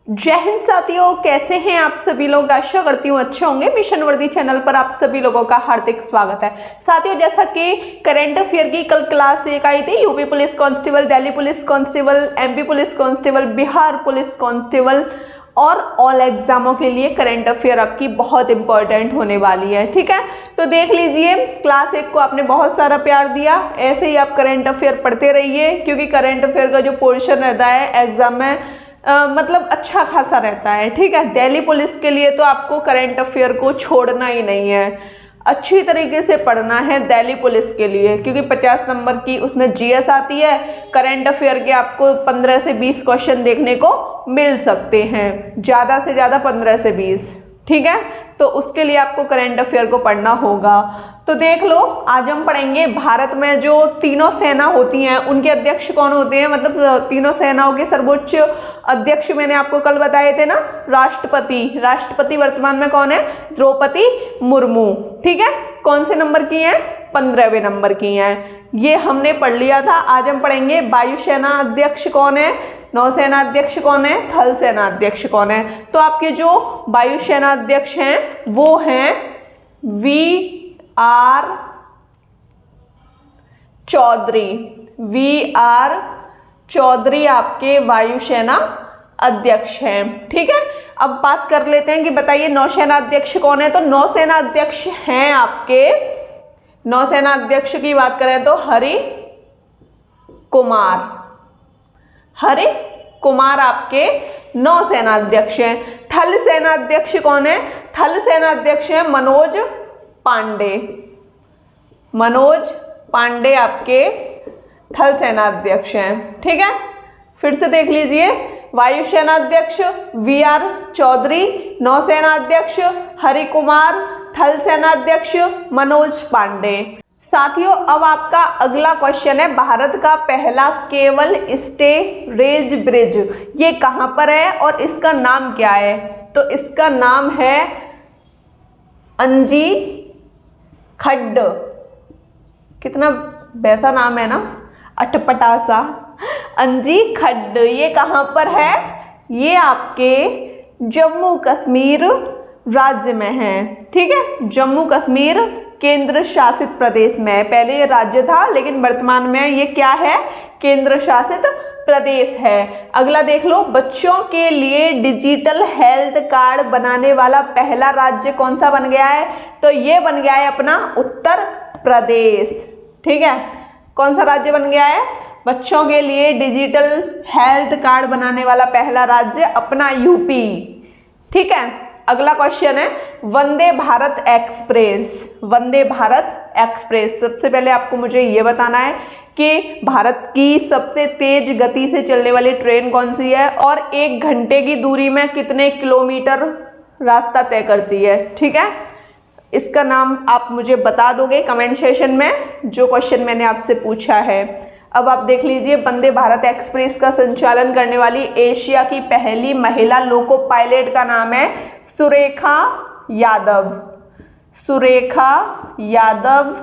जय हिंद साथियों, कैसे हैं आप सभी लोग। आशा करती हूँ अच्छे होंगे। मिशन वर्दी चैनल पर आप सभी लोगों का हार्दिक स्वागत है। साथियों, जैसा कि करंट अफेयर की कल क्लास 1 आई थी, UP police constable, Delhi police constable, MP police constable, Bihar police constable और ऑल एग्जामों के लिए करंट अफेयर आपकी बहुत इंपॉर्टेंट होने वाली है। ठीक है, तो देख लीजिए, क्लास 1 को आपने बहुत सारा प्यार दिया, ऐसे ही आप करंट अफेयर पढ़ते रहिए, क्योंकि करंट अफेयर का जो पोर्शन रहता है एग्जाम में मतलब अच्छा खासा रहता है। ठीक है, दिल्ली पुलिस के लिए तो आपको करंट अफेयर को छोड़ना ही नहीं है, अच्छी तरीके से पढ़ना है दिल्ली पुलिस के लिए, क्योंकि 50 नंबर की उसमें जीएस आती है। करंट अफेयर के आपको 15 से 20 क्वेश्चन देखने को मिल सकते हैं, ज़्यादा से ज़्यादा 15 से 20। ठीक है, तो उसके लिए आपको करंट अफेयर को पढ़ना होगा। तो देख लो, आज हम पढ़ेंगे भारत में जो तीनों सेना होती हैं उनके अध्यक्ष कौन होते हैं। मतलब तीनों सेनाओं के सर्वोच्च अध्यक्ष मैंने आपको कल बताए थे ना, राष्ट्रपति। राष्ट्रपति वर्तमान में कौन है? द्रौपदी मुर्मू। ठीक है, कौन से नंबर की हैं? 15वें नंबर की हैं। ये हमने पढ़ लिया था। आज हम पढ़ेंगे वायुसेना अध्यक्ष कौन है, नौसेना अध्यक्ष कौन है, थल सेना अध्यक्ष कौन है। तो आपके जो वायुसेना अध्यक्ष हैं वो हैं वी.आर. चौधरी। वी.आर. चौधरी आपके वायुसेना अध्यक्ष हैं। ठीक है, अब बात कर लेते हैं कि बताइए नौसेना अध्यक्ष कौन है। तो नौसेना अध्यक्ष हैं आपके, नौसेना अध्यक्ष की बात करें तो हरि कुमार। हरि कुमार आपके नौसेना अध्यक्ष हैं। थल सेना अध्यक्ष कौन है? थल सेना अध्यक्ष है मनोज पांडे। मनोज पांडे आपके थल सेना अध्यक्ष हैं। ठीक है, फिर से देख लीजिए, वायुसेना अध्यक्ष वी.आर. चौधरी, नौसेना अध्यक्ष हरि कुमार, थल सेना अध्यक्ष मनोज पांडे। साथियों, अब आपका अगला क्वेश्चन है, भारत का पहला केबल स्टोरेज ब्रिज ये कहां पर है और इसका नाम क्या है? तो इसका नाम है अंजी खड्ड। कितना वैसा नाम है ना, अटपटा सा। अंजी खड्ड ये कहां पर है? ये आपके जम्मू कश्मीर राज्य में है। ठीक है, जम्मू कश्मीर केंद्र शासित प्रदेश में। पहले ये राज्य था, लेकिन वर्तमान में ये क्या है? केंद्र शासित प्रदेश है। अगला देख लो, बच्चों के लिए डिजिटल हेल्थ कार्ड बनाने वाला पहला राज्य कौन सा बन गया है? तो ये बन गया है अपना उत्तर प्रदेश। ठीक है, कौन सा राज्य बन गया है? बच्चों के लिए डिजिटल हेल्थ कार्ड बनाने वाला पहला राज्य अपना यूपी। ठीक है, अगला क्वेश्चन है वंदे भारत एक्सप्रेस। वंदे भारत एक्सप्रेस, सबसे पहले आपको मुझे ये बताना है कि भारत की सबसे तेज गति से चलने वाली ट्रेन कौन सी है और 1 घंटे की दूरी में कितने किलोमीटर रास्ता तय करती है। ठीक है, इसका नाम आप मुझे बता दोगे कमेंट सेशन में, जो क्वेश्चन मैंने आपसे पूछा है। अब आप देख लीजिए, वंदे भारत एक्सप्रेस का संचालन करने वाली एशिया की पहली महिला लोको पायलट का नाम है सुरेखा यादव। सुरेखा यादव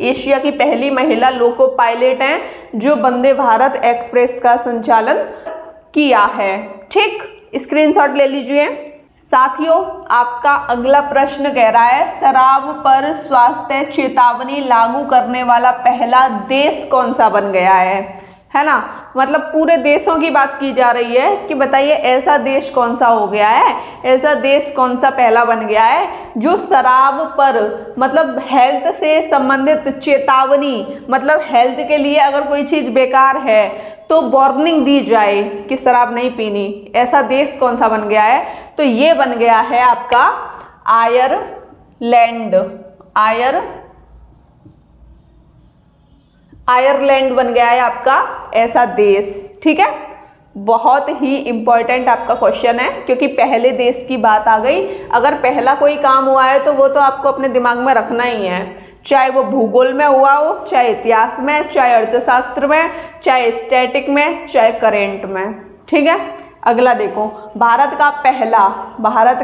एशिया की पहली महिला लोको पायलट हैं जो वंदे भारत एक्सप्रेस का संचालन किया है। ठीक, स्क्रीनशॉट ले लीजिए। साथियों, आपका अगला प्रश्न कह रहा है शराब पर स्वास्थ्य चेतावनी लागू करने वाला पहला देश कौन सा बन गया है ना। मतलब पूरे देशों की बात की जा रही है कि बताइए ऐसा देश कौन सा हो गया है, ऐसा देश कौन सा पहला बन गया है जो शराब पर मतलब हेल्थ से संबंधित चेतावनी, मतलब हेल्थ के लिए अगर कोई चीज़ बेकार है तो वार्निंग दी जाए कि शराब नहीं पीनी। ऐसा देश कौन सा बन गया है? तो ये बन गया है आपका आयरलैंड। आयरलैंड बन गया है आपका ऐसा देश। ठीक है, बहुत ही इंपॉर्टेंट आपका क्वेश्चन है, क्योंकि पहले देश की बात आ गई। अगर पहला कोई काम हुआ है तो वो तो आपको अपने दिमाग में रखना ही है, चाहे वो भूगोल में हुआ हो, चाहे इतिहास में, चाहे अर्थशास्त्र में, चाहे स्टैटिक में, चाहे करंट में। ठीक है, अगला देखो, भारत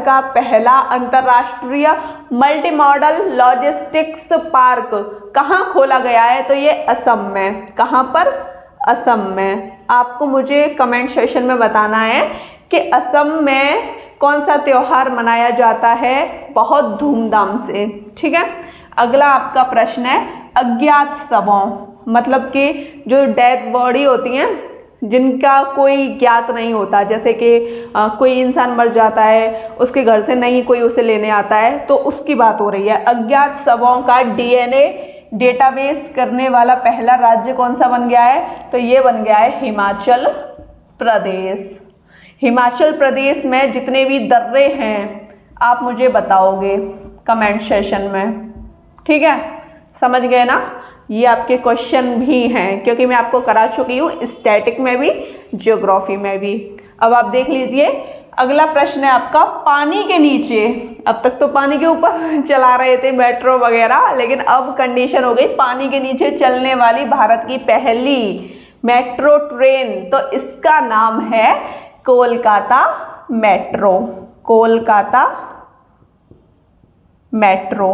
का पहला अंतर्राष्ट्रीय मल्टी मॉडल लॉजिस्टिक्स पार्क कहाँ खोला गया है? तो ये असम में। कहाँ पर? असम में। आपको मुझे कमेंट सेक्शन में बताना है कि असम में कौन सा त्योहार मनाया जाता है बहुत धूमधाम से। ठीक है, अगला आपका प्रश्न है अज्ञात शवों, मतलब कि जो डेड बॉडी होती हैं जिनका कोई ज्ञात नहीं होता, जैसे कि कोई इंसान मर जाता है, उसके घर से नहीं कोई उसे लेने आता है, तो उसकी बात हो रही है। अज्ञात शवों का डीएनए डेटाबेस करने वाला पहला राज्य कौन सा बन गया है? तो ये बन गया है हिमाचल प्रदेश। हिमाचल प्रदेश में जितने भी दर्रे हैं आप मुझे बताओगे कमेंट सेशन में। ठीक है, समझ गए ना? ये आपके क्वेश्चन भी हैं क्योंकि मैं आपको करा चुकी हूँ स्टैटिक में भी, ज्योग्राफी में भी। अब आप देख लीजिए, अगला प्रश्न है आपका पानी के नीचे। अब तक तो पानी के ऊपर चला रहे थे मेट्रो वगैरह, लेकिन अब कंडीशन हो गई पानी के नीचे चलने वाली भारत की पहली मेट्रो ट्रेन, तो इसका नाम है कोलकाता मेट्रो। कोलकाता मेट्रो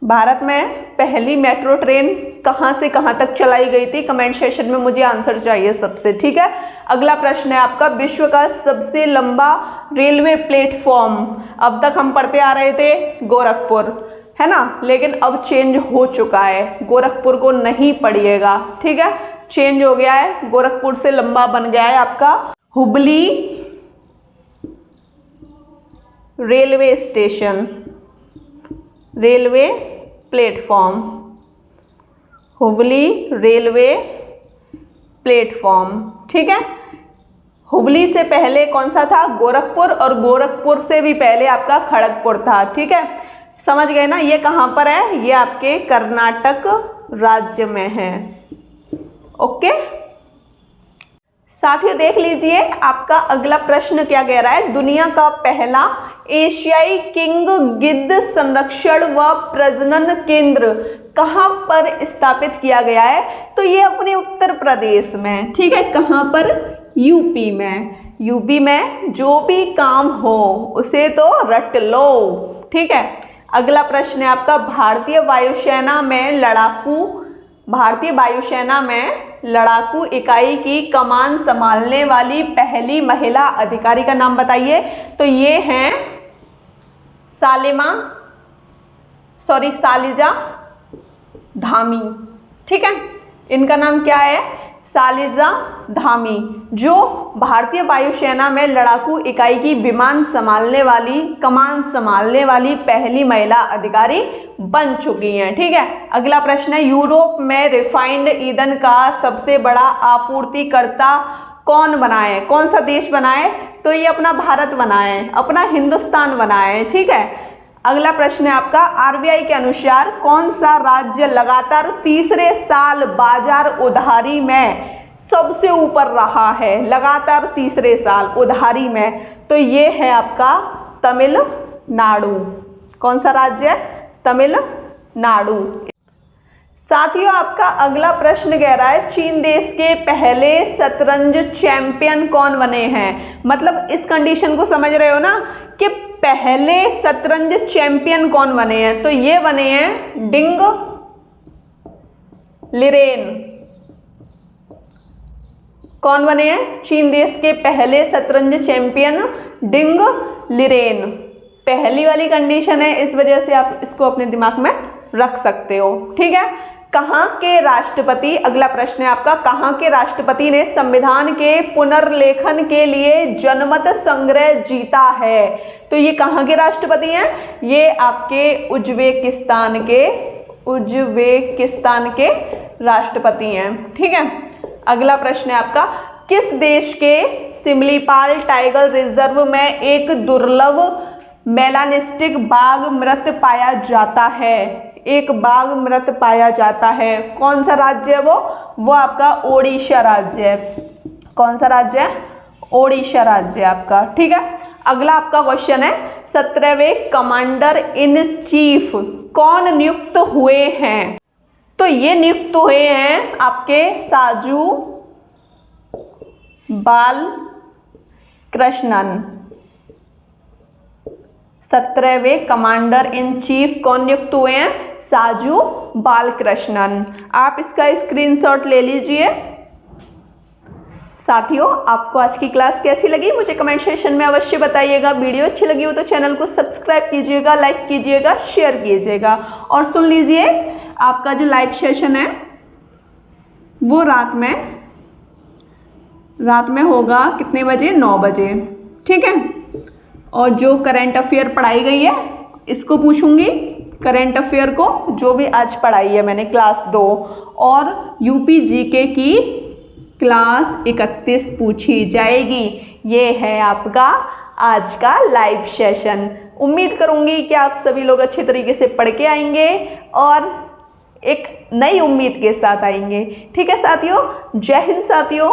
भारत में पहली मेट्रो ट्रेन कहाँ से कहाँ तक चलाई गई थी? कमेंट सेक्शन में मुझे आंसर चाहिए सबसे। ठीक है, अगला प्रश्न है आपका विश्व का सबसे लंबा रेलवे प्लेटफॉर्म। अब तक हम पढ़ते आ रहे थे गोरखपुर, है ना, लेकिन अब चेंज हो चुका है, गोरखपुर को नहीं पढ़िएगा। ठीक है, चेंज हो गया है, गोरखपुर से लंबा बन गया है आपका Hubli railway station, railway platform, Hubli railway platform. ठीक है, हुबली से पहले कौन सा था? गोरखपुर, और गोरखपुर से भी पहले आपका खड़गपुर था। ठीक है, समझ गए ना? ये कहाँ पर है? ये आपके कर्नाटक राज्य में है। ओके, साथियों देख लीजिए आपका अगला प्रश्न क्या कह रहा है। दुनिया का पहला एशियाई किंग गिद्ध संरक्षण व प्रजनन केंद्र कहाँ पर स्थापित किया गया है? तो ये अपने उत्तर प्रदेश में। ठीक है, कहाँ पर? यूपी में। यूपी में जो भी काम हो उसे तो रट लो। ठीक है, अगला प्रश्न है आपका भारतीय वायुसेना में लड़ाकू इकाई की कमान संभालने वाली पहली महिला अधिकारी का नाम बताइए। तो ये हैं सालिजा धामी। ठीक है, इनका नाम क्या है? सालिजा धामी, जो भारतीय वायुसेना में लड़ाकू इकाई की कमान संभालने वाली पहली महिला अधिकारी बन चुकी हैं। ठीक है, अगला प्रश्न है यूरोप में रिफाइंड ईंधन का सबसे बड़ा आपूर्तिकर्ता कौन बना है? कौन सा देश बना है? तो ये अपना भारत बना है, अपना हिंदुस्तान बना है। ठीक है, अगला प्रश्न है आपका आरबीआई के अनुसार कौन सा राज्य लगातार तीसरे साल बाजार उधारी में सबसे ऊपर रहा है? लगातार तीसरे साल उधारी में, तो ये है आपका तमिलनाडु। कौन सा राज्य है? तमिलनाडु। साथियों आपका अगला प्रश्न कह रहा है चीन देश के पहले शतरंज चैंपियन कौन बने हैं? मतलब इस कंडीशन को समझ रहे हो ना कि पहले शतरंज चैंपियन कौन बने हैं? तो ये बने हैं डिंग लिरेन। कौन बने हैं? चीन देश के पहले शतरंज चैंपियन डिंग लिरेन। पहली वाली कंडीशन है, इस वजह से आप इसको अपने दिमाग में रख सकते हो। ठीक है, कहाँ के राष्ट्रपति, अगला प्रश्न है आपका, कहाँ के राष्ट्रपति ने संविधान के पुनर्लेखन के लिए जनमत संग्रह जीता है? तो ये कहाँ के राष्ट्रपति हैं? ये आपके उज्बेकिस्तान के राष्ट्रपति हैं। ठीक है, अगला प्रश्न है आपका किस देश के सिमलीपाल टाइगर रिजर्व में एक दुर्लभ मेलानिस्टिक बाघ मृत पाया जाता है? एक बाघ मृत पाया जाता है, कौन सा राज्य है वो आपका ओडिशा राज्य है। कौन सा राज्य है? ओडिशा राज्य आपका। ठीक है, अगला आपका क्वेश्चन है 17वें कमांडर इन चीफ कौन नियुक्त हुए हैं? तो ये नियुक्त हुए हैं आपके साजू बाल कृष्णन। 17वें कमांडर इन चीफ कौन नियुक्त हुए हैं? साजू बालकृष्णन। आप इसका स्क्रीनशॉट ले लीजिए। साथियों, आपको आज की क्लास कैसी लगी मुझे कमेंट सेक्शन में अवश्य बताइएगा। वीडियो अच्छी लगी हो तो चैनल को सब्सक्राइब कीजिएगा, लाइक कीजिएगा, शेयर कीजिएगा। और सुन लीजिए, आपका जो लाइव सेशन है वो रात में होगा कितने बजे? 9 बजे, ठीक है। और जो करंट अफेयर पढ़ाई गई है इसको पूछूंगी, करंट अफेयर को जो भी आज पढ़ाई है मैंने क्लास 2, और यूपी जीके की क्लास 31 पूछी जाएगी। ये है आपका आज का लाइव सेशन। उम्मीद करूंगी कि आप सभी लोग अच्छे तरीके से पढ़ के आएंगे और एक नई उम्मीद के साथ आएंगे। ठीक है साथियों, जय हिंद साथियों।